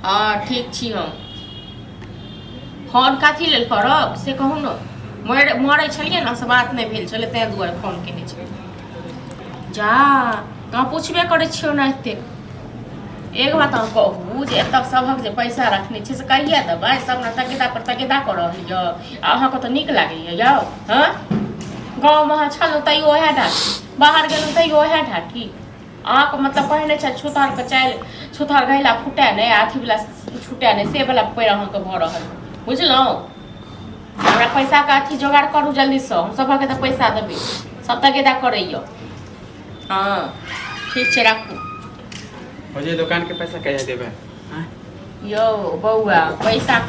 हाँ ठीक छी हम फोन कथी लेल करब से कहू ने मरै छलियै ने से बात नहि भेल छलै ताहि दुआरे फोन केने छलियै जा अहाँ पुछबे करै छियौ ने एतेक एक बात अहाँ कहू जे एतऽ सभक जे पैसा रखने छी से कहिया देबै सब ने तकेदा पर तकेदा कऽ रहल यऽ अहाँके तऽ नीक लागैए यौ हाँ गाँवमे अहाँ छलहुँ तैयो ओएह ढाठी बाहर गेलहुँ तैयो ओएह ढाठी अहाँके मतलब पहिने छै छुतहरके चालि छुतहर गैला फुटै नहि अथीवला छुटै नहि से वला पैर अहाँके भऽ रहल बुझलहुँ हमरा पैसाके अथी जोगाड़ करू जल्दीसँ हम सभके तऽ पैसा देबै सब तकेदा करैए हाँ ठीक छै राखू मुझे दुकान के पैसा कहिया देबै यौ बौआ पैसा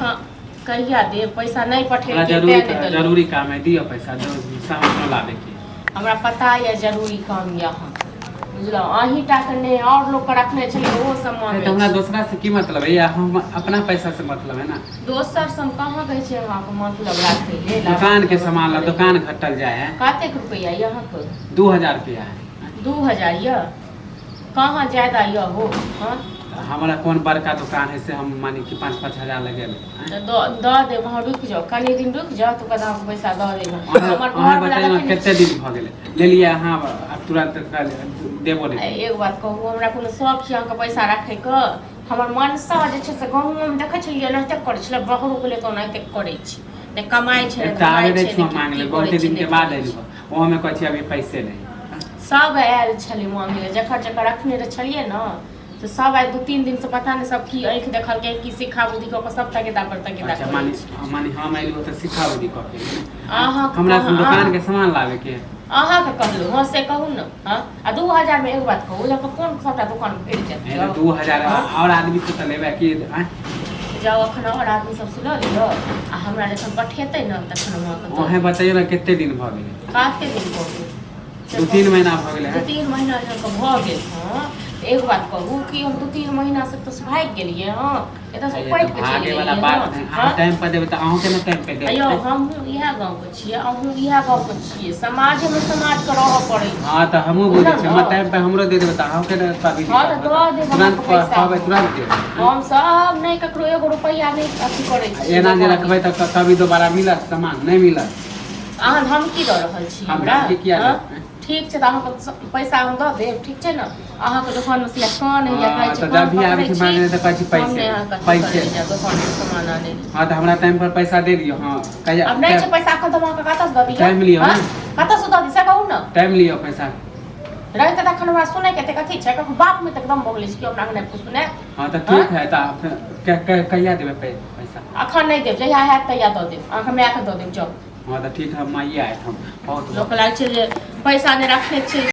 कहिया देब पैसा नहीं पठेलिए जरूरी काम है दियो पैसा सामान लाबे के हमरा पता है जरूरी काम यहाँ बुझलो अहीं टा के नहीं और लोग के रखने छलिए वो सामान तो हमरा दूसरा से की मतलब है या हम अपना पैसा से मतलब है ना दोसर से हम कहां गए छे वहां के मतलब राखे ले दुकान के सामान ला दुकान घटल जाए है कते रुपया यहाँ के 2000 रुपया है 2000 ये कहाँ ज्यादा ये हो हां हमारा कौन बड़का दुकान है से हम मानी कि 5-5 हजार लगे दे दे वहाँ रुक जाओ कनी दिन रुक जाओ तो कदा पैसा दे देबो हमर घर बताइयो कते दिन भ गेले ले लिया हां अब तुरंत देबो नहीं एक बात कहू हमरा कोनो शौक छै अहाँके पैसा रखे के हमर मनसा जे छै से गाँव में देखे छलिए एनाहिते करै छलै बहरो के ले तो एनाहिते करै छी ने कमाई छै ने कमाई छै ने मांग ले बहुते दिन के बाद आइल ओहो में कहै छी अभी पैसे नहीं सब आयल छलै मांगे जकर जकर रखने छलिए ना तो सब आए 2-3 दिन से पता नहीं सब की आंख देखल के की सिखा बुद्धि को सब तकेदा पर तकेदा अच्छा मानी हम आइल हो त सिखा बुद्धि क के आहा हमरा दुकान के सामान लावे के आहा के कहलु हां से कहू न हां आ 2000 में एक बात कहू जब कौन सबटा दुकान भेट जात 2000 और आदमी से त लेबे की जाओ अखन और आदमी सब से ल लियो आ हमरा जखन पठेतै न तखन हम ओहे बताइयो ना कते दिन भ गेलै काते दिन भ गेलै 2-3 महीना भ गेलै 2-3 महीना जक भ गेल हां एक बात कहू कि हम 2-3 महीना से तो भाग गेलिए हां एता से पढ़ के भागे वाला बात है टाइम पर देबे त अहूं के न टाइम पे देबे अयो हम इहा गांव के छिए अहूं इहा गांव के छिए समाज में समाज के रह पड़े हां त हमहु बुझै छी हम टाइम पे हमरो दे देबे त अहूं के पाबी हां त दो दे तुरंत पाबे तुरंत दे हम सब नहीं ककरो 1 रुपया नहीं अथी करे छी एना जे रखबै त कभी दोबारा मिलत सामान नहीं मिलत अहाँ धमकी द रहल छी हमरा ठीक छै त अहाँ पैसा हम द देब ठीक छै न अहाँ के दुकान में से कौन है या कहै छै जब भी आबै छै मांगने त कहै छै पैसे दुकान से सामान आने हां त हमरा टाइम पर पैसा दे दियो हां कहिया अब नहीं छै पैसा अखन त अहाँ कतऽ से द दियो टाइम लियो कतऽ से द दी से कहू न टाइम लियो पैसा रहते तखन हमरा सुनै के कथी छै कखन बाप में एकदम बोलै छी कि हमरा नहीं कुछ सुने हां त ठीक है त कहिया देबे पैसा अखन नहीं देब जहिया हैत तहिया द देब अहाँ हमरा के द देब जाओ हां त ठीक है माइया आए हम बहुत लोक लाग छै जे पैसा नहीं रखने छी